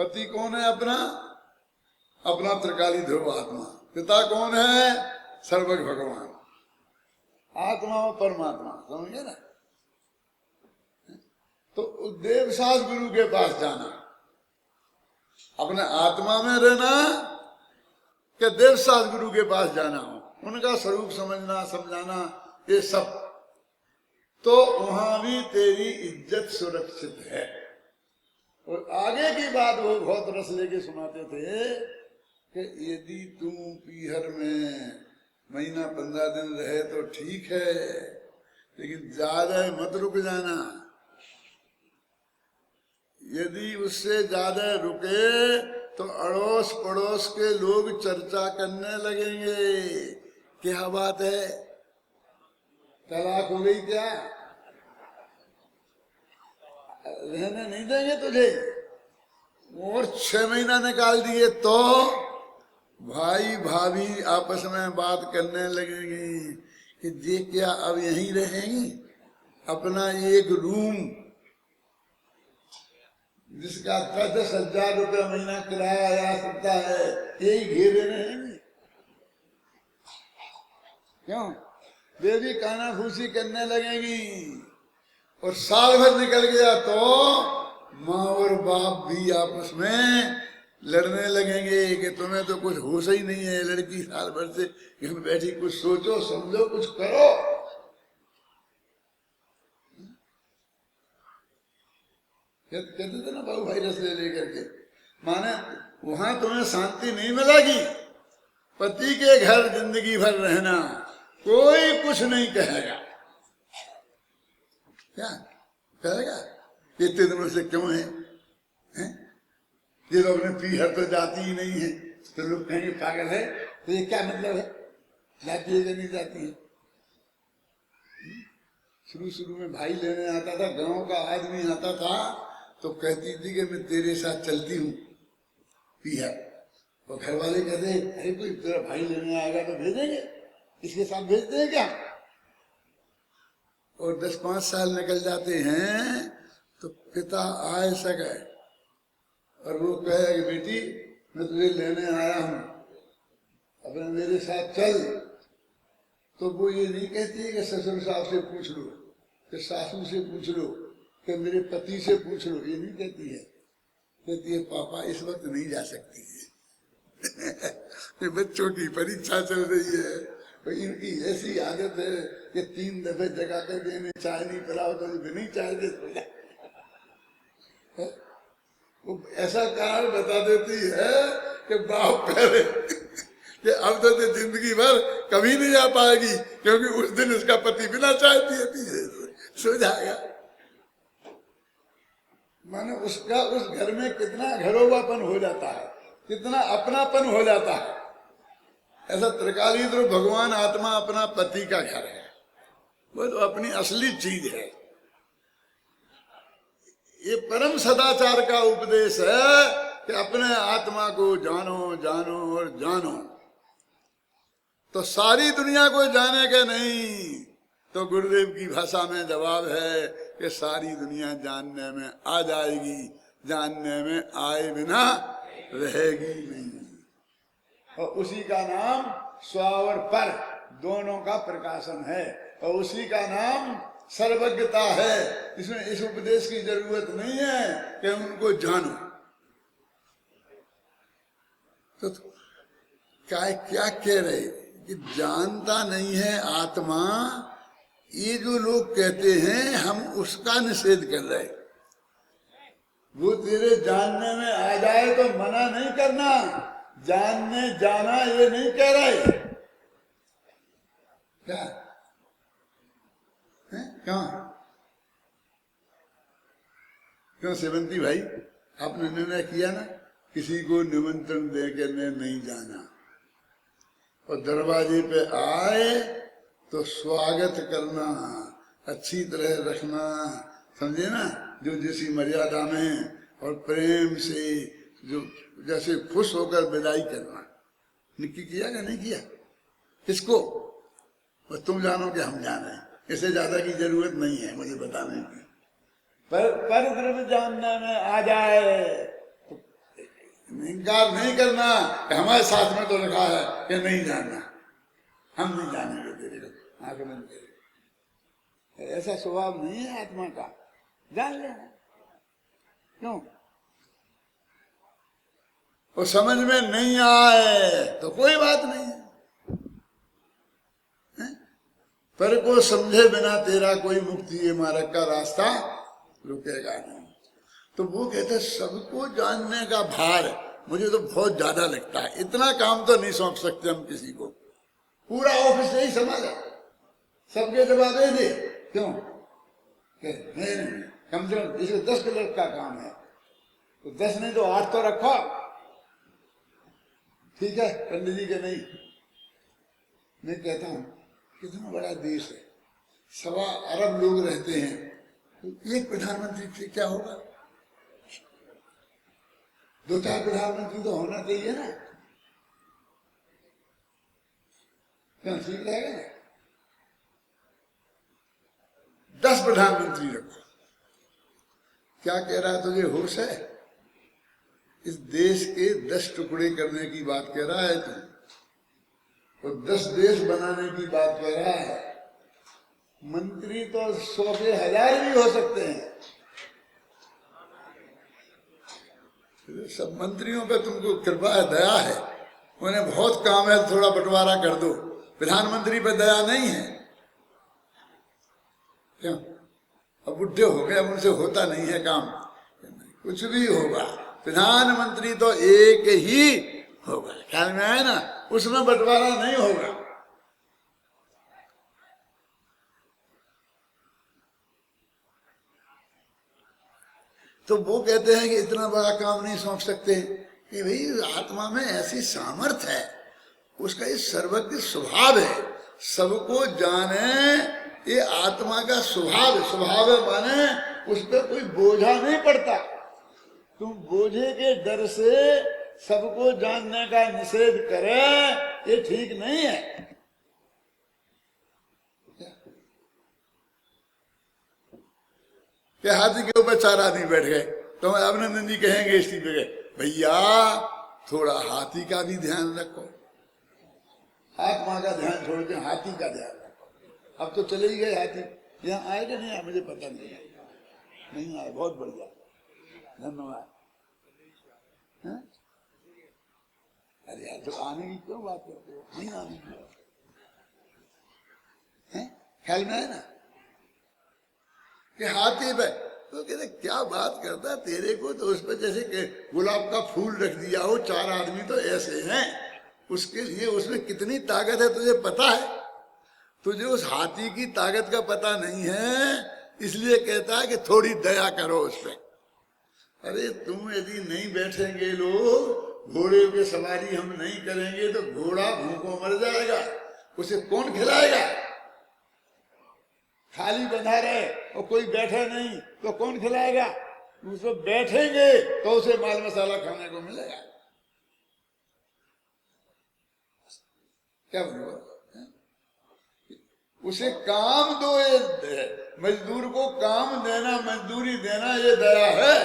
पति कौन है अपना? अपना त्रिकाली ध्रुव आत्मा। पिता कौन है? सर्वज्ञ भगवान। आत्मा और परमात्मा, समझे ना? तो देवसास गुरु के पास जाना, अपने आत्मा में रहना कि देवसास गुरु के पास जाना हो, उनका स्वरूप समझना समझाना ये सब, तो वहां भी तेरी इज्जत सुरक्षित है। और आगे की बात वो बहुत रस लेके सुनाते थे कि यदि तुम पीहर में महीना 15 दिन रहे तो ठीक है, लेकिन ज्यादा मत रुक जाना। यदि उससे ज्यादा रुके तो अड़ोस पड़ोस के लोग चर्चा करने लगेंगे, क्या बात है, तलाक हो गई क्या, रहने नहीं देंगे तुझे। और 6 महीना निकाल दिए तो भाई भाभी आपस में बात करने लगेंगे कि ये क्या अब यहीं रहेंगी, अपना एक रूम जिसका 10,000 रुपये महीना किराया आ सकता है, यही घेरे रहेंगे। क्यों? वे भी काना फूसी करने लगेंगी। और साल भर निकल गया तो माँ और बाप भी आपस में लड़ने लगेंगे कि तुम्हें तो कुछ होश ही नहीं है, लड़की साल भर से घर बैठी, कुछ सोचो समझो कुछ करो। कहते थे ना बाबू भाई रस ले लेकर के, माने वहां तुम्हें शांति नहीं मिलेगी। पति के घर जिंदगी भर रहना, कोई कुछ नहीं कहेगा। क्या कहेगा? इतने दिनों से क्यों है? ये लोग ने पीहर तो जाती ही नहीं है, तो लोग कहेंगे पागल है, तो ये क्या मतलब है, जाती है या नहीं जाती है? शुरू में भाई लेने आता था, गांव का आदमी आता था तो कहती थी कि मैं तेरे साथ चलती हूँ पीहर। और घर वाले कहते अरे कोई तेरा भाई लेने आएगा तो भेजेंगे, इसके साथ भेजते हैं क्या? और 10-5 साल निकल जाते हैं तो पिता आए सके और वो कहे कि बेटी मैं तुझे लेने आया हूं, अपने मेरे साथ चल। तो वो ये नहीं कहती है कि ससुर साहब से पूछ लो, कि सासू से पूछ लो, कि मेरे पति से पूछ लो, ये नहीं कहती है। कहती है पापा इस वक्त नहीं जा सकती है बच्चों की परीक्षा चल रही है, तो इनकी ऐसी आदत है कि 3 दफे जगा कर देने चाय नहीं पिलाओ तो नहीं चाय दे सो जाए। वो ऐसा कारण बता देती है कि बाप पहले कि अब तो जिंदगी भर कभी नहीं आ पाएगी, क्योंकि उस दिन उसका पति बिना चाय पिए पिए सो जाएगा। माने उसका उस घर में कितना घरोवापन हो जाता है, कितना अपनापन हो जाता है। ऐसा त्रिकाली ध्रुव भगवान आत्मा अपना पति का घर है, वो तो अपनी असली चीज है। ये परम सदाचार का उपदेश है कि अपने आत्मा को जानो जानो और जानो। तो सारी दुनिया को जाने के नहीं, तो गुरुदेव की भाषा में जवाब है कि सारी दुनिया जानने में आ जाएगी, जानने में आए बिना रहेगी नहीं। और उसी का नाम स्व और पर दोनों का प्रकाशन है, और उसी का नाम सर्वज्ञता है। इसमें इस उपदेश की जरूरत नहीं है कि उनको जानो। तो क्या कह रहे कि जानता नहीं है आत्मा, ये जो लोग कहते हैं हम उसका निषेध कर रहे। वो तेरे जानने में आ जाए तो मना नहीं करना, जानने जाना ये नहीं कह रहे। क्या क्यों सेवंती भाई, आपने निर्णय किया ना किसी को निमंत्रण देकर नहीं जाना, और दरवाजे पे आए तो स्वागत करना, अच्छी तरह रखना, समझे ना, जो जैसी मर्यादा में और प्रेम से, जो जैसे खुश होकर विदाई करना। निक्की किया या नहीं किया? किसको? बस तुम जानो कि हम जाने, इससे ज्यादा की जरूरत नहीं है मुझे बताने की। पर द्रव्य जानने में आ जाए तो इनकार नहीं करना कि हमारे साथ में तो लिखा है कि नहीं जानना, हम नहीं जानेंगे तेरे को, आंख बंद करे। ऐसा स्वभाव नहीं है आत्मा का, जान लेना। क्यों? वो समझ में नहीं आए तो कोई बात नहीं है, पर को समझे बिना तेरा कोई मुक्ति ये मार्ग का रास्ता रुकेगा नहीं। तो वो कहते सबको जानने का भार मुझे तो बहुत ज्यादा लगता है, इतना काम तो नहीं सौंप सकते हम किसी को। पूरा ऑफिस यही संभाला, सबके जवाब दे। क्यों? नहीं कम से कम इसको 10 क्लर्क का काम है, तो 10 नहीं तो 8 तो रखो, ठीक है? पंडित जी के नहीं। मैं कहता हूं कितना बड़ा देश है, 1.25 अरब लोग रहते हैं, तो एक प्रधानमंत्री से क्या होगा? 2-4 प्रधानमंत्री तो होना चाहिए ना, क्या ठीक रहेगा ना? 10 प्रधानमंत्री रखो। क्या कह रहा है तुझे होश है? इस देश के 10 टुकड़े करने की बात कह रहा है तू, तो 10 देश बनाने की बात कर रहा है। मंत्री तो 100 के 1000 भी हो सकते हैं। सब मंत्रियों पे तुमको कृपा है, दया है, उन्हें बहुत काम है, थोड़ा बंटवारा कर दो। प्रधानमंत्री पे दया नहीं है। क्यों? अब बुढ़े हो गए, अब उनसे होता नहीं है काम। कुछ भी होगा, प्रधानमंत्री तो एक ही होगा, ख्याल में आया ना? उसमें बंटवारा नहीं होगा। तो वो कहते हैं कि इतना बड़ा काम नहीं सौंप सकते कि भाई आत्मा में ऐसी सामर्थ्य है, उसका ये सर्वज्ञ स्वभाव है, सबको जाने, ये आत्मा का स्वभाव है। स्वभाव है माने उस पर कोई बोझा नहीं पड़ता। तुम बोझे के डर से सबको जानने का निषेध करे, ये ठीक नहीं है। कि हाथी के ऊपर 4 आदमी बैठ गए, तो अभिनंदन जी कहेंगे इसी पे, भैया थोड़ा हाथी का भी ध्यान रखो, आत्मा का ध्यान छोड़ के हाथी का ध्यान रखो। अब तो चले ही गए हाथी, यहाँ आए कि नहीं आए मुझे पता नहीं है, नहीं आए, बहुत बढ़िया, धन्यवाद। अरे यार तो आने की क्यों बात करते हो? नहीं आने की, ख्याल में है ना कि हाथी पे, तो कहते क्या बात करता तेरे को तो उस पर जैसे गुलाब का फूल रख दिया हो, 4 आदमी तो ऐसे हैं, उसके लिए उसमें कितनी ताकत है तुझे पता है? तुझे उस हाथी की ताकत का पता नहीं है, इसलिए कहता है कि थोड़ी दया करो उस पर। अरे तुम यदि नहीं बैठेंगे लोग, घोड़े पे सवारी हम नहीं करेंगे तो घोड़ा भूखों मर जाएगा, उसे कौन खिलाएगा? खाली बंधा रहे और कोई बैठे नहीं तो कौन खिलाएगा? उसको बैठेंगे तो उसे माल मसाला खाने को मिलेगा। क्या बोलो? उसे काम दो, ये मजदूर को काम देना, मजदूरी देना, ये दया है।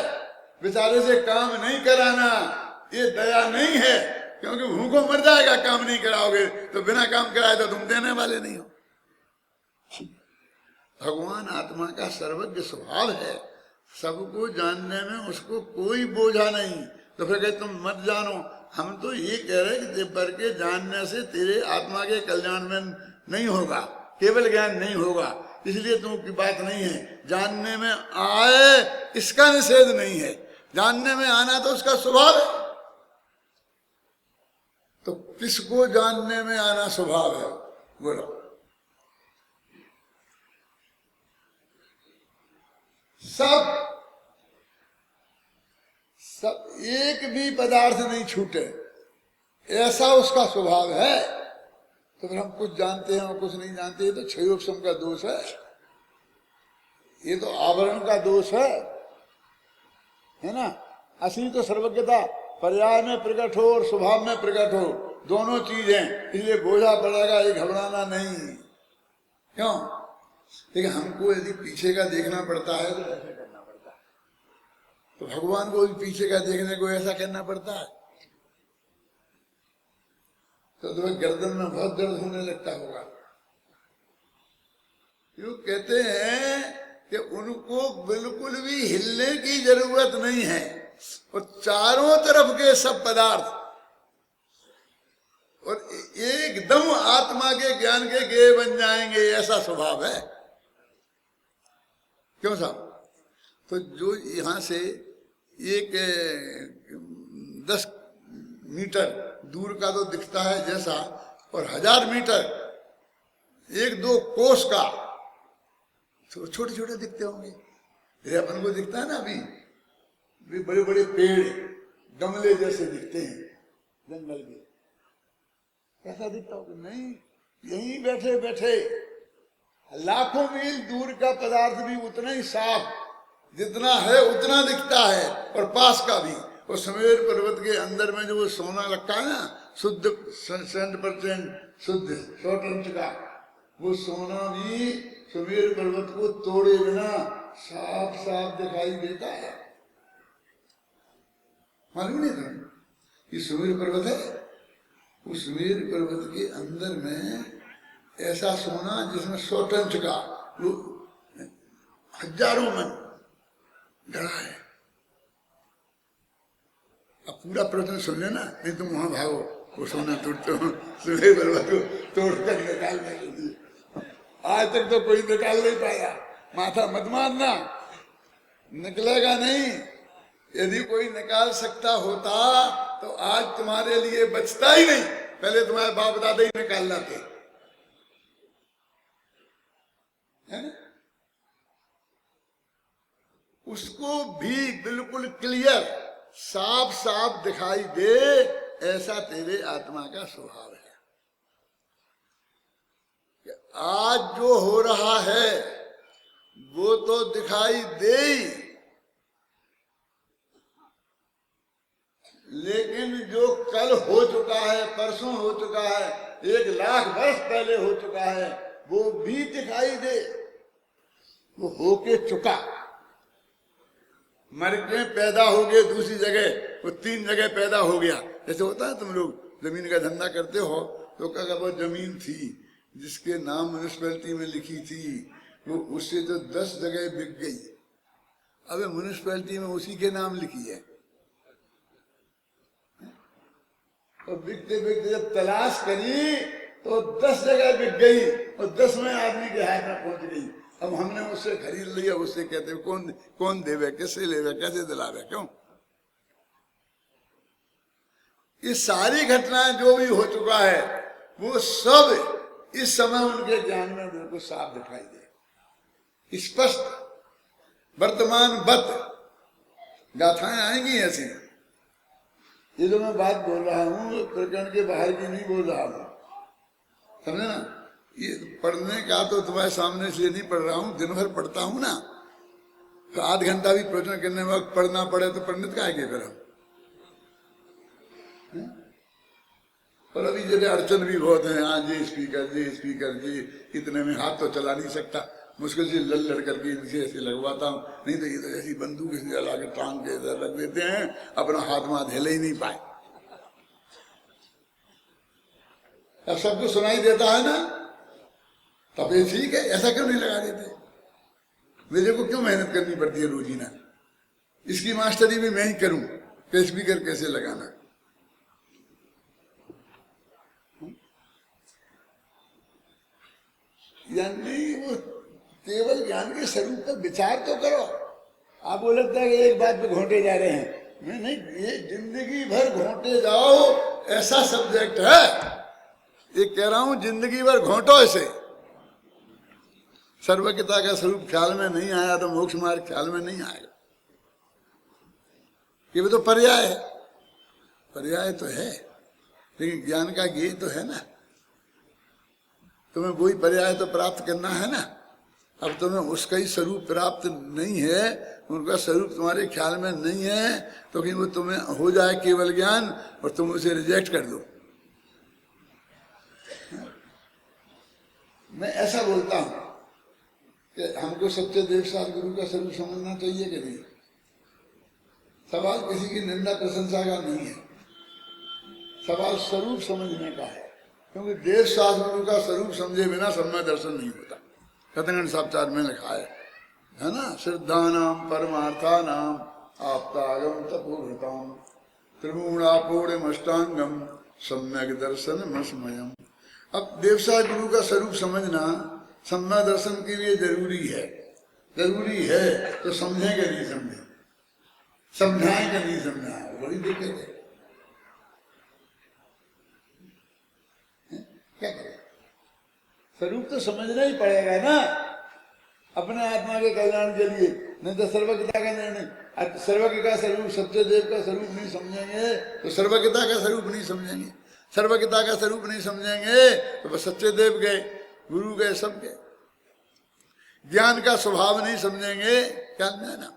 बेचारे से काम नहीं कराना, ये दया नहीं है, क्योंकि भूखों मर जाएगा काम नहीं कराओगे तो। बिना काम कराए तो तुम देने वाले नहीं हो। भगवान आत्मा का सर्वज्ञ स्वभाव है, सबको जानने में उसको कोई बोझा नहीं। तो फिर कहे तुम मत जानो, हम तो ये कह रहे कि पर के जानने से तेरे आत्मा के कल्याण में नहीं होगा, केवल ज्ञान नहीं होगा, इसलिए तुम की बात नहीं है। जानने में आए इसका निषेध नहीं है, जानने में आना तो उसका स्वभाव है। तो किसको जानने में आना स्वभाव है? बोलो। सब एक भी पदार्थ नहीं छूटे, ऐसा उसका स्वभाव है। तो फिर हम कुछ जानते हैं और कुछ नहीं जानते, ये तो क्षयोपशम का दोष है, ये तो आवरण का दोष है ना। असली तो सर्वज्ञता पर्याय में प्रकट हो और स्वभाव में प्रकट हो, दोनों चीज हैं, इसलिए बोझा पड़ेगा, ये घबराना नहीं। क्यों? लेकिन हमको यदि पीछे का देखना पड़ता है तो ऐसे करना पड़ता है, तो भगवान को भी पीछे का देखने को ऐसा करना पड़ता है। तो तुम्हें गर्दन में बहुत दर्द होने लगता होगा। यूं कहते हैं कि उनको बिल्कुल भी हिलने की जरूरत नहीं है और चारों तरफ के सब पदार्थ और एकदम आत्मा के ज्ञान के गे बन जाएंगे, ऐसा स्वभाव है। क्यों साहब? तो जो यहां से एक 10 मीटर दूर का तो दिखता है जैसा, और 1000 मीटर 1-2 कोस का तो छोटे छोटे दिखते होंगे। ये अपन को दिखता है ना अभी बड़े बड़े पेड़ गमले जैसे दिखते हैं जंगल के, ऐसा दिखता होगा? नहीं, यहीं बैठे बैठे लाखों मील दूर का पदार्थ भी उतना ही साफ जितना है उतना दिखता है, और पास का भी। और सुमेर पर्वत के अंदर में जो वो सोना रखा है ना, शुद्ध 100% शुद्ध 100 का, वो सोना भी सुमेर पर्वत को तोड़े बिना साफ साफ दिखाई देता है। मालूम नहीं था कि सुमेर पर्वत है? उस सुमेर पर्वत के अंदर में ऐसा सोना जिसमें 100 टन का वो हजारों मन गड़ा है। अब पूरा प्रवचन सुन लेना, नहीं तुम वहां भागो, वो सोना तोड़ते हो सुमेर पर्वत को तोड़कर निकालने के लिए। आज तक तो कोई निकाल नहीं पाया। माथा मत मारना, निकलेगा नहीं। यदि कोई निकाल सकता होता तो आज तुम्हारे लिए बचता ही नहीं, पहले तुम्हारे बाप दादा ही निकाल लाते, है ना? उसको भी बिल्कुल क्लियर साफ साफ दिखाई दे, ऐसा तेरे आत्मा का स्वभाव है। आज जो हो रहा है वो तो दिखाई दे ही, लेकिन जो कल हो चुका है, परसों हो चुका है, 1 लाख वर्ष पहले हो चुका है, वो भी दिखाई दे। वो होके चुका, मर के पैदा हो गए दूसरी जगह, वो 3 जगह पैदा हो गया। जैसे होता है तुम लोग जमीन का धंधा करते हो, तो अगर वो जमीन थी जिसके नाम म्यूनिसिपैलिटी में लिखी थी, वो उससे तो 10 जगह बिक गई। अब म्यूनिसिपैलिटी में उसी के नाम लिखी है, और बिकते बिकते जब तलाश करी तो 10 जगह बिक गई और 10वें आदमी के हाथ में पहुंच गई। अब हमने उससे खरीद लिया, उससे कहते हैं कौन देवे, कैसे लेवे, कैसे दिलावे, क्यों? ये सारी घटनाएं जो भी हो चुका है वो सब इस समय उनके ज्ञान में मेरे को साफ दिखाई दे, स्पष्ट वर्तमान बत गाथाएं आएंगी ऐसी। ये जो मैं बात बोल रहा हूँ प्रकरण के बाहर की नहीं बोल रहा हूँ, समझे ना? ये पढ़ने का तो तुम्हारे सामने से नहीं पढ़ रहा हूँ, दिन भर पढ़ता हूँ ना, तो आध घंटा भी प्रवचन करने में वक्त पढ़ना पड़े तो पंडित काहे के फिर। और अभी जैसे अड़चन भी बहुत है, हाँ जी स्पीकर जी, इतने में हाथ तो चला नहीं सकता, मुश्किल से लड़ करके इनसे ऐसे लगवाता हूँ, नहीं तो ये तो ऐसी बंदूक से ला के टांग के रख देते हैं, अपना हाथ वहां हिले ही नहीं पाए। अब सबको सुनाई देता है ना, तब ये ठीक है, ऐसा क्यों नहीं लगा देते? मेरे को क्यों मेहनत करनी पड़ती है रोजीना? इसकी मास्टरी भी मैं ही करूं कि स्पीकर कैसे लगाना। यानी वो केवल ज्ञान के स्वरूप पर विचार तो करो। आप बोल लगता है कि एक बात पे घोंटे जा रहे हैं, नहीं, ये जिंदगी भर घोंटे जाओ ऐसा सब्जेक्ट है। ये कह रहा हूं जिंदगी भर घोंटो ऐसे। सर्वज्ञता का स्वरूप ख्याल में नहीं आया तो मोक्ष मार्ग ख्याल में नहीं आएगा। ये तो पर्याय है, पर्याय तो है, लेकिन ज्ञान का ज्ञेय तो है ना। तुम्हें वही पर्याय तो प्राप्त करना है ना। अब तुम्हें उसका ही स्वरूप प्राप्त नहीं है, उनका स्वरूप तुम्हारे ख्याल में नहीं है, तो कि वो तुम्हें हो जाए केवल ज्ञान और तुम उसे रिजेक्ट कर दो। मैं ऐसा बोलता हूं कि हमको सच्चे देवसार गुरु का स्वरूप समझना चाहिए कि नहीं। सवाल किसी की निंदा प्रशंसा का नहीं है, सवाल स्वरूप समझने का है। क्योंकि देश शास्त्र गुरु का स्वरूप समझे बिना सम्य दर्शन नहीं होता। कथन साक्षात में लिखा है ना, श्रद्धानाम परमार्थानाम आप्तागम तपोभृताम त्रिगुणापूर्णमष्टांगम सम्यक दर्शन मस्मयम। अब देवसा गुरु का स्वरूप समझना सम्य दर्शन के लिए जरूरी है। जरूरी है तो समझेंगे नहीं समझे, समझाएंगे नहीं समझाएंगे, बड़ी दिक्कत है। क्या करें, स्वरूप तो समझना ही पड़ेगा ना अपने आत्मा के कल्याण के लिए, नहीं तो सर्वज्ञता का निर्णय। सर्वज्ञ का स्वरूप सत्यदेव का स्वरूप नहीं समझेंगे तो सर्वज्ञता का स्वरूप नहीं समझेंगे, सर्वज्ञता का स्वरूप नहीं समझेंगे तो बस सत्यदेव गए, गुरु गए, सब गए। ज्ञान का स्वभाव नहीं समझेंगे, क्या है ना।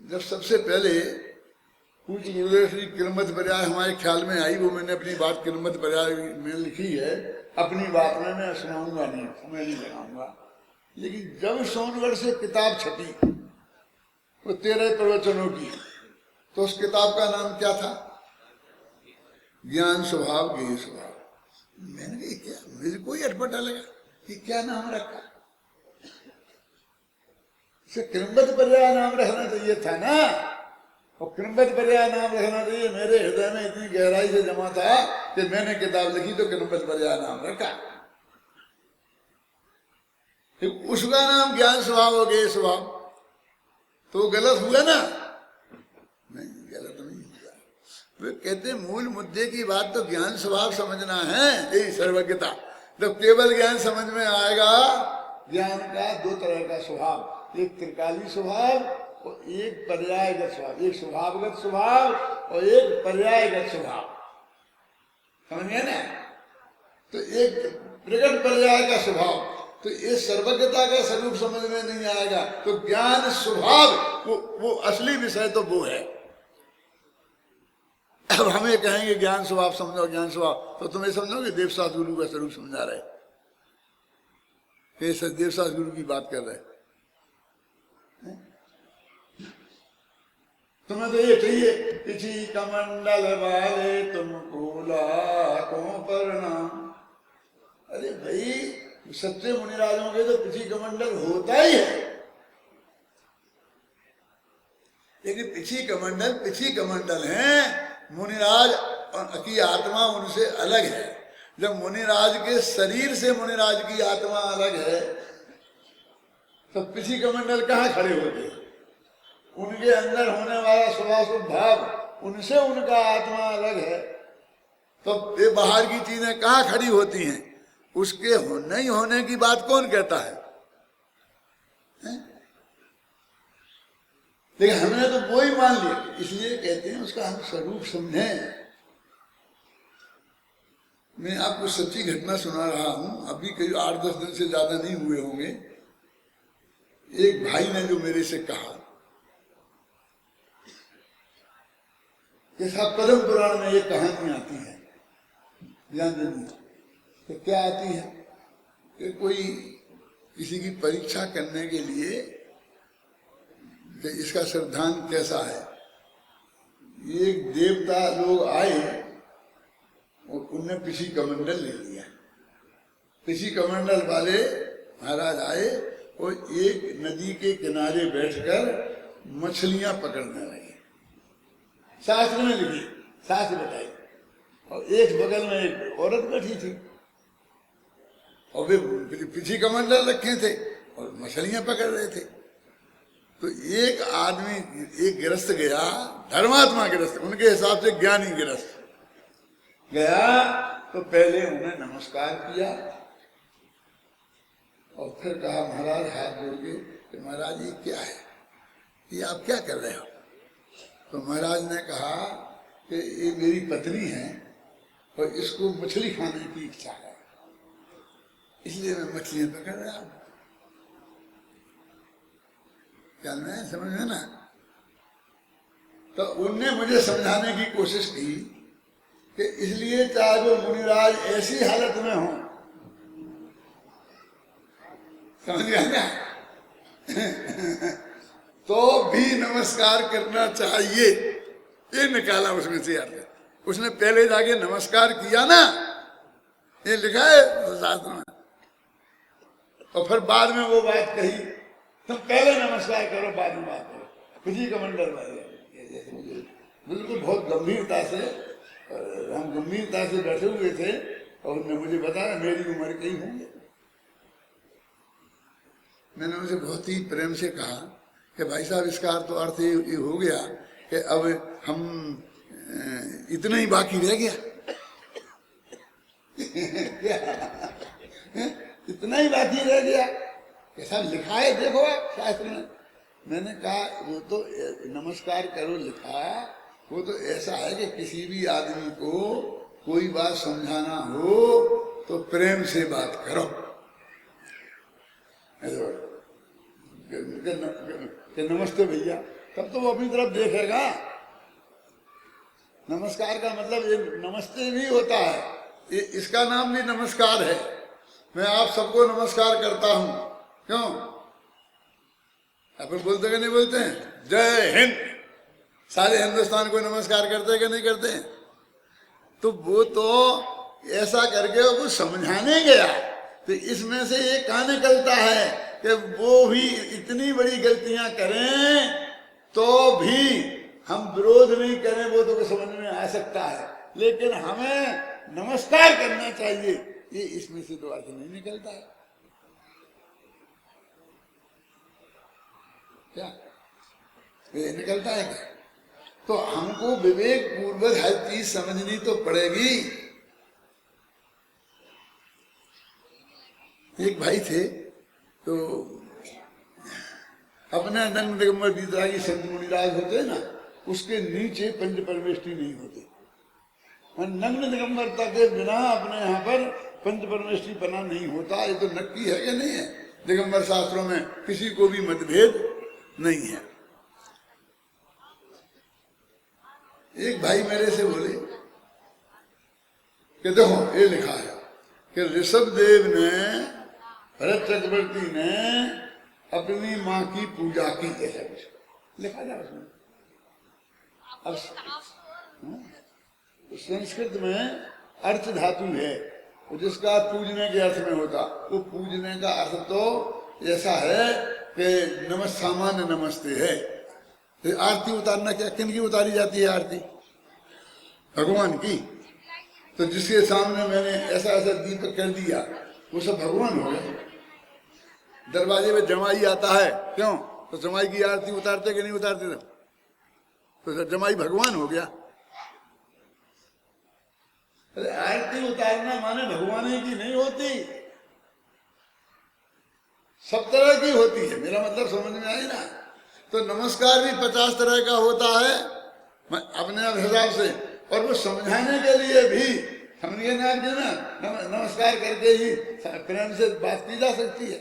जब सबसे पहले पूज्य गुरुदेव श्री किलमत पर्याय हमारे ख्याल में आई, वो मैंने अपनी बात किलमत पर्याय में लिखी है। अपनी बात में मैं सुनाऊंगा नहीं, समय नहीं लगाऊंगा। लेकिन जब सोनगढ़ से किताब छपी वो 13 प्रवचनों की, तो उस किताब का नाम क्या था? ज्ञान स्वभाव ज्ञेय स्वभाव। मैंने कहा क्या, मुझे कोई अटपटा लगा कि क्या नाम रखा, इसे किलमत पर्याय नाम रखना चाहिए था ना। और किलमत पर्याय नाम रखना चाहिए, मेरे हृदय में इतनी गहराई से जमा था कि मैंने किताब लिखी तो किलमत पर्याय नाम रखा। उसका नाम ज्ञान स्वभाव हो गया स्वभाव, तो गलत हुआ ना? नहीं, गलत नहीं हुआ। वे कहते मूल मुद्दे की बात तो ज्ञान स्वभाव समझना है, यही सर्वज्ञता। जब केवल ज्ञान समझ में आएगा, ज्ञान का दो तरह का स्वभाव, एक त्रिकाली स्वभाव और एक पर्यायगत स्वभाव, एक स्वभावगत स्वभाव और एक पर्यायगत स्वभाव, समझ गए ना। तो एक प्रकट पर्याय का स्वभाव, तो ये सर्वज्ञता का स्वरूप समझ में नहीं आएगा तो ज्ञान स्वभाव वो असली विषय तो वो है। अब हमें कहेंगे ज्ञान स्वभाव समझो, ज्ञान स्वभाव, तो तुम्हें समझोगे देवशास्त्र गुरु का स्वरूप समझा रहे, देवशास्त्र गुरु की बात कर रहे। तुम्हें तो ये चाहिए किसी कमंडल वाले तुमको लाखों प्रणाम। अरे भाई, सच्चे मुनिराजों के तो पिछी कमंडल होता ही है, लेकिन पिछी कमंडल हैं। मुनिराज की आत्मा उनसे अलग है। जब मुनिराज के शरीर से मुनिराज की आत्मा अलग है तो पिछी कमंडल कहाँ खड़े होते हैं? उनके अंदर होने वाला स्वभाव भाव, उनसे उनका आत्मा अलग है, तो ये बाहर की चीजें कहाँ खड़ी होती हैं? उसके नहीं होने की बात कौन कहता है? लेकिन हमने तो वो ही मान लिया, इसलिए कहते हैं उसका हम स्वरूप समझें। मैं आपको सच्ची घटना सुना रहा हूं, अभी करीब 8-10 दिन से ज्यादा नहीं हुए होंगे। एक भाई ने जो मेरे से कहा कि साहब पद्म पुराण में एक कहानी आती है, ध्यान देना। तो क्या आती है कि कोई किसी की परीक्षा करने के लिए कि इसका सिद्धांत कैसा है। एक देवता लोग आए और उनने पिछी कमंडल ले लिया। पिछी कमंडल वाले महाराज आए और एक नदी के किनारे बैठकर मछलियां पकड़ने लगे। शास्त्र में लिखी, शास्त्र बताई। और एक बगल में एक औरत बैठी थी और वे पिछी कमंडल रखे थे और मछलियां पकड़ रहे थे। तो एक आदमी, एक गृहस्थ गया, धर्मात्मा गृहस्थ, उनके हिसाब से ज्ञानी गृहस्थ गया, तो पहले उन्हें नमस्कार किया और फिर कहा महाराज हाथ जोड़ के कि महाराज ये क्या है, ये आप क्या कर रहे हो? तो महाराज ने कहा कि ये मेरी पत्नी है और इसको मछली खाने की इच्छा है, इसलिए मैं मछलियां पकड़ रहा हूं। क्या मैं समझ में ना? तो उनने मुझे समझाने की कोशिश की कि इसलिए चाहे वो मुनिराज ऐसी हालत में हो, समझ गया ना, तो भी नमस्कार करना चाहिए। ये निकाला उसमें से अर्थ। उसने पहले जाके नमस्कार किया ना, ये लिखा है शास्त्र में, और फिर बाद में वो बात कही, तुम पहले नमस्कार करो बाद में बात करो, किसी का मन डर मुझे बिल्कुल बहुत गंभीरता से, हम गंभीरता से बैठे हुए थे और उन्होंने मुझे बताया मेरी उम्र के ही होंगे। मैंने उनसे बहुत ही प्रेम से कहा कि भाई साहब इसका तो अर्थ ये हो गया कि अब हम इतना ही बाकी रह गया इतना ही बाकी रह गया, कैसा लिखा है देखो आप शास्त्र में। मैंने कहा वो तो नमस्कार करो लिखा, वो तो ऐसा है कि किसी भी आदमी को कोई बात समझाना हो तो प्रेम से बात करो, कि नमस्ते भैया, तब तो वो अपनी तरफ देखेगा। नमस्कार का मतलब ये नमस्ते भी होता है, ये इसका नाम भी नमस्कार है। मैं आप सबको नमस्कार करता हूं, क्यों अपन बोलते कि नहीं बोलते हैं? जय हिंद, सारे हिंदुस्तान को नमस्कार करते हैं कि नहीं करते हैं? तो वो तो ऐसा करके वो समझाने गया, तो इसमें से ये कहाँ निकलता है कि वो भी इतनी बड़ी गलतियां करें तो भी हम विरोध नहीं करें, वो तो समझ में आ सकता है, लेकिन हमें नमस्कार करना चाहिए, ये इसमें से तो अर्थ नहीं निकलता है। क्या ये निकलता है क्या? तो हमको विवेक पूर्वक हर चीज समझनी तो पड़ेगी। एक भाई थे तो अपने नंग दिगंबर बीतरागी संत मुनिराज होते ना, उसके नीचे पंच परमेष्ठी नहीं होते, और नग्न दिगंबर तक के बिना अपने यहाँ पर पंच परमेष्ठी बना नहीं होता। ये तो नक्की है कि नहीं है? दिगंबर शास्त्रों में किसी को भी मतभेद नहीं है। एक भाई मेरे से बोले कि देखो ये लिखा है कि ऋषभ देव ने, भरत चक्रवर्ती ने अपनी माँ की पूजा की, ऐसा कुछ लिखा था उसमें। अब संस्कृत में अर्थ धातु है जिसका पूजने के अर्थ में होता, वो पूजने का अर्थ तो ऐसा है कि सामान्य नमस्ते है। तो आरती उतारना क्या, किन की उतारी जाती है आरती? भगवान की। तो जिसके सामने मैंने ऐसा ऐसा दीपक कर दिया वो सब भगवान हो गए। दरवाजे में जमाई आता है, क्यों? तो जमाई की आरती उतारते कि नहीं उतारते? तो जमाई भगवान हो गया। अरे आरती उतारना माने भगवान की नहीं होती, सब तरह की होती है। मेरा मतलब समझ में आई ना? तो नमस्कार भी 50 तरह का होता है अपने हिसाब से, और वो समझाने के लिए भी समझिए ना आप ना, नमस्कार करके ही प्रेम से बात की जा सकती है।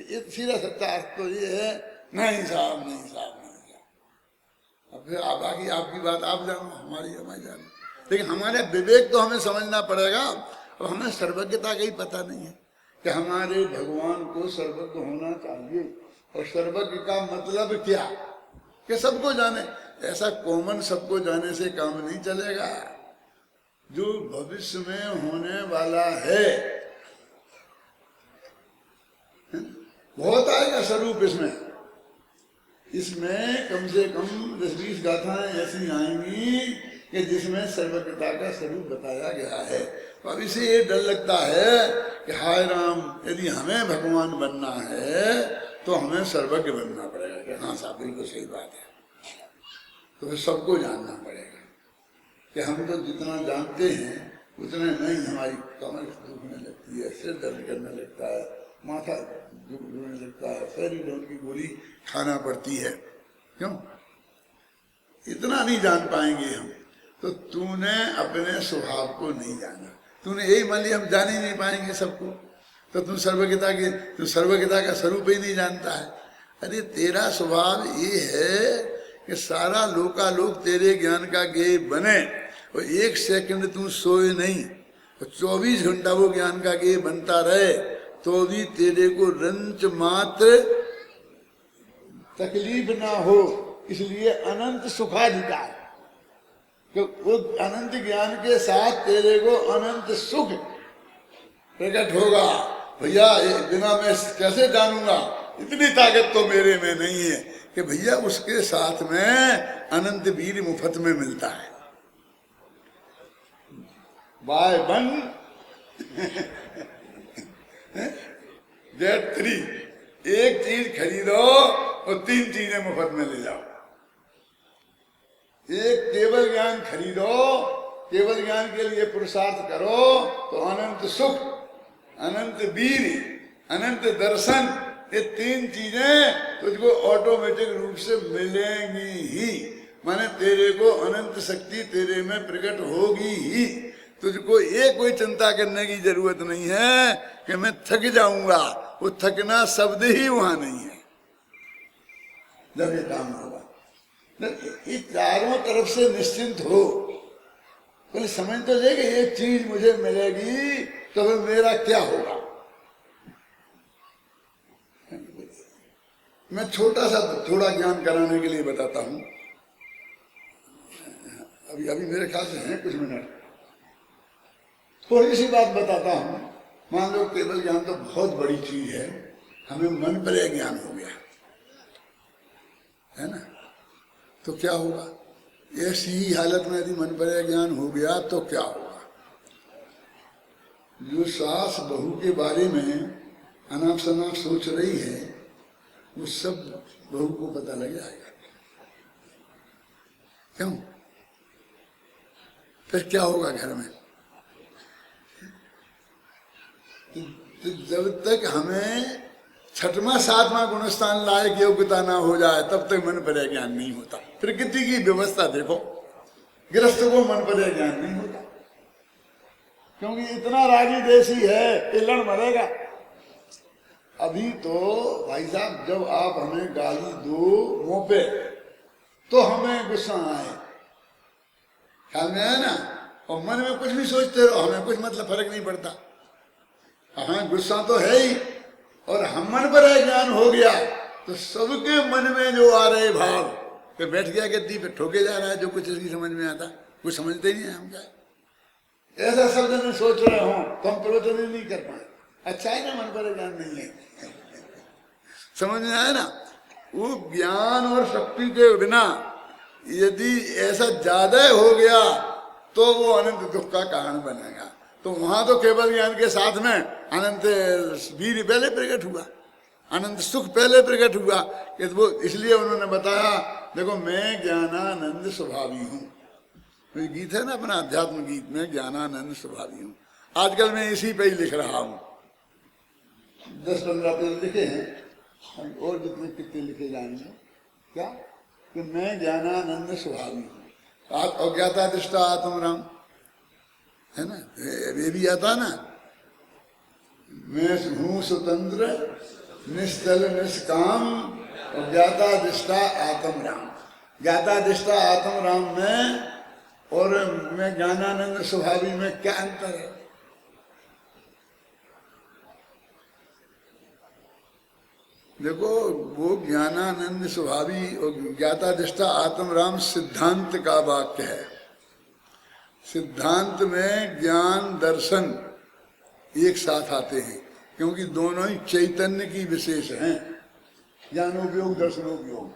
ये सीधा सच्चा अर्थ तो ये है, नहीं साहब नहीं साहब नहीं साहब। अब फिर बाकी आपकी बात आप जानो, हमारी हमारी जानो, लेकिन हमारे विवेक तो हमें समझना पड़ेगा। अब हमें सर्वज्ञता का ही पता नहीं है कि हमारे भगवान को सर्वज्ञ होना चाहिए, और सर्वज्ञ का मतलब क्या कि सबको जाने। ऐसा कॉमन सबको जाने से काम नहीं चलेगा। जो भविष्य में होने वाला है बहुत आएगा स्वरूप इसमें। इसमें कम से कम 10-20 गाथाएं ऐसी आएंगी कि जिसमें सर्वज्ञता का स्वरूप बताया गया है। तो अब इसे ये डर लगता है कि हाय राम, यदि हमें भगवान बनना है तो हमें सर्वज्ञ बनना पड़ेगा। कि हाँ साहब बिल्कुल सही बात है। तो फिर सबको जानना पड़ेगा कि हम तो जितना जानते हैं उतने नहीं, हमारी कमर दुखने लगती है, सिर दर्द करने लगता है, माथा दुखने लगता है, फेरिडोन की गोली खाना पड़ती है। क्यों? इतना नहीं जान पाएंगे हम। तो तूने अपने स्वभाव को नहीं जाना, तूने यही मान लिया हम जान ही नहीं पाएंगे सबको, तो तू सर्वज्ञता का स्वरूप ही नहीं जानता है। अरे तेरा स्वभाव ये है कि सारा लोकालोक तेरे ज्ञान का गेय बने, और 1 सेकंड तू सोए नहीं, और 24 घंटा वो ज्ञान का गेय बनता रहे, तो भी तेरे को रंच मात्र तकलीफ ना हो। इसलिए अनंत सुखाधिकार, कि उस अनंत ज्ञान के साथ तेरे को अनंत सुख प्रकट होगा। भैया बिना मैं कैसे जानूंगा, इतनी ताकत तो मेरे में नहीं है कि भैया उसके साथ में अनंत वीर मुफ्त में मिलता है। बाय वन गेट 3, एक चीज खरीदो और 3 चीजें मुफ्त में ले जाओ। एक केवल ज्ञान खरीदो, केवल ज्ञान के लिए पुरुषार्थ करो तो अनंत सुख, अनंत वीर, अनंत दर्शन, ये 3 चीजें तुझको ऑटोमेटिक रूप से मिलेंगी ही। माने तेरे को अनंत शक्ति तेरे में प्रकट होगी ही। तुझको ये कोई चिंता करने की जरूरत नहीं है कि मैं थक जाऊंगा, वो थकना शब्द ही वहां नहीं है जब ये काम होगा। ये चारों तरफ से निश्चिंत हो, बोले समझ तो ले कि ये चीज मुझे मिलेगी तो फिर मेरा क्या होगा। मैं थोड़ा ज्ञान कराने के लिए बताता हूं। अभी मेरे ख्याल से हैं कुछ मिनट, थोड़ी सी बात बताता हूं। मान लो केवल ज्ञान तो बहुत बड़ी चीज है, हमें मन पर ज्ञान हो गया है ना, तो क्या होगा। ऐसी ही हालत में यदि मन पर ज्ञान हो गया तो क्या होगा। जो सास बहू के बारे में अनाप शनाप सोच रही है वो सब बहू को पता लग जाएगा। क्यों? फिर क्या होगा घर में। तो जब तक हमें 6वां 7वां गुणस्थान लायक योग्यता ना हो जाए तब तक मन पर ज्ञान नहीं होता। प्रकृति की व्यवस्था देखो, गृहस्थ को मन पर ज्ञान नहीं होता क्योंकि इतना रागी देशी है कि लड़ मरेगा। अभी तो भाई साहब जब आप हमें गाली दो मुंह पे तो हमें गुस्सा आए, ख्याल में है ना, और मन में कुछ भी सोचते रहो हमें कुछ मतलब फर्क नहीं पड़ता। हाँ गुस्सा तो है ही, और हम मन पर ज्ञान हो गया तो सबके मन में जो आ रहे भाव पे बैठ गया गद्दी पे ठोके जा रहा है, जो कुछ इसकी समझ में आता कुछ समझते नहीं है हम क्या। ऐसा शब्द में सोच रहे हो तो हम प्रवचन ही नहीं कर पाए। अच्छा है ना, मन पर ज्ञान नहीं है। समझ में आया ना। वो ज्ञान और शक्ति के बिना यदि ऐसा ज्यादा हो गया तो वो अनंत दुख का कारण बनेगा। तो वहां तो केवल ज्ञान के साथ में अनंत वीर पहले प्रकट हुआ, अनंत सुख पहले प्रकट हुआ कि वो इसलिए उन्होंने बताया देखो मैं ज्ञानानंद स्वभावी हूँ। तो गीत है ना अपना अध्यात्म गीत में, ज्ञानानंद स्वभावी हूँ। आजकल मैं इसी पे ही लिख रहा हूँ, 10-15 पेज लिखे हैं और जितने कितने लिखे जाएंगे क्या कि मैं ज्ञानानंद स्वभावी हूँ। अज्ञाता दृष्टा आत्म राम है ना, ये भी आता ना, मैं हूँ स्वतंत्र निश्चल निष्काम और ज्ञाता दृष्टा आत्म राम। ज्ञाता दृष्टा आत्म राम में और मैं ज्ञानानंद स्वभावी में क्या अंतर है। देखो वो ज्ञानानंद स्वभावी और ज्ञाता दृष्टा आत्म राम सिद्धांत का वाक्य है। सिद्धांत में ज्ञान दर्शन एक साथ आते हैं क्योंकि दोनों ही चैतन्य की विशेष हैं। ज्ञानोपयोग दर्शनोपयोग।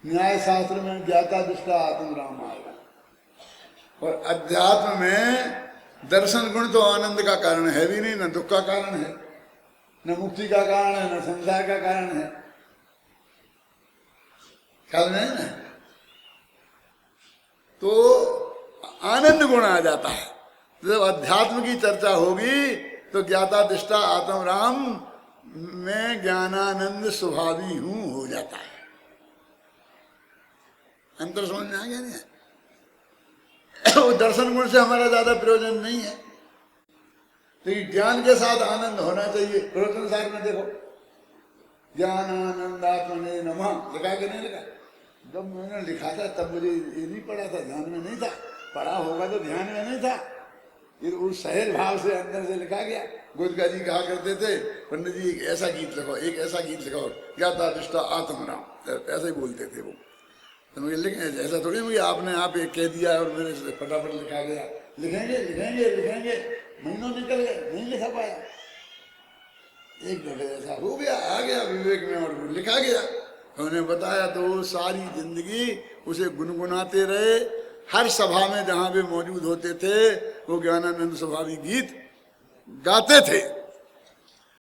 न्याय शास्त्र में ज्ञाता दृष्टा आत्म राम आएगा और अध्यात्म में दर्शन गुण तो आनंद का कारण है भी नहीं, न दुख का कारण है, न मुक्ति का कारण है, न संसार का कारण है। ख्याल में है ना। तो आनंद गुण आ जाता है। जब अध्यात्म की चर्चा होगी तो ज्ञाता दृष्टा आत्म राम में ज्ञानानंद स्वभावी हूं हो जाता है। अंतर समझ में आ गया नहीं है। वो दर्शन गुण से हमारा ज्यादा प्रयोजन नहीं है, लेकिन ज्ञान के साथ आनंद होना चाहिए। प्रवचन सार में देखो ज्ञानानंदात्मने नमः लिखा कि नहीं लिखा। जब मैंने लिखा था तब मुझे ये नहीं पढ़ा था, ध्यान में नहीं था। पढ़ा होगा तो ध्यान में नहीं था, फिर उस सहज भाव से अंदर से लिखा गया। गोदका जी कहा करते थे पंडित जी एक ऐसा गीत लिखो, एक ऐसा गीत लिखो, ज्ञाता दृष्टा आत्म राम, ऐसा ही बोलते थे वो। तो मुझे लिखें ऐसा थोड़ी मुझे आपने आप एक कह दिया और मेरे से फटाफट लिखा गया। लिखेंगे लिखेंगे लिखेंगे, महीनों निकल गए, नहीं लिखा पाया। एक जगह ऐसा हो गया, आ गया विवेक में और लिखा गया। उन्हें बताया तो वो सारी जिंदगी उसे गुनगुनाते रहे। हर सभा में जहाँ वे मौजूद होते थे वो ज्ञानानंद स्वभावी गीत गाते थे।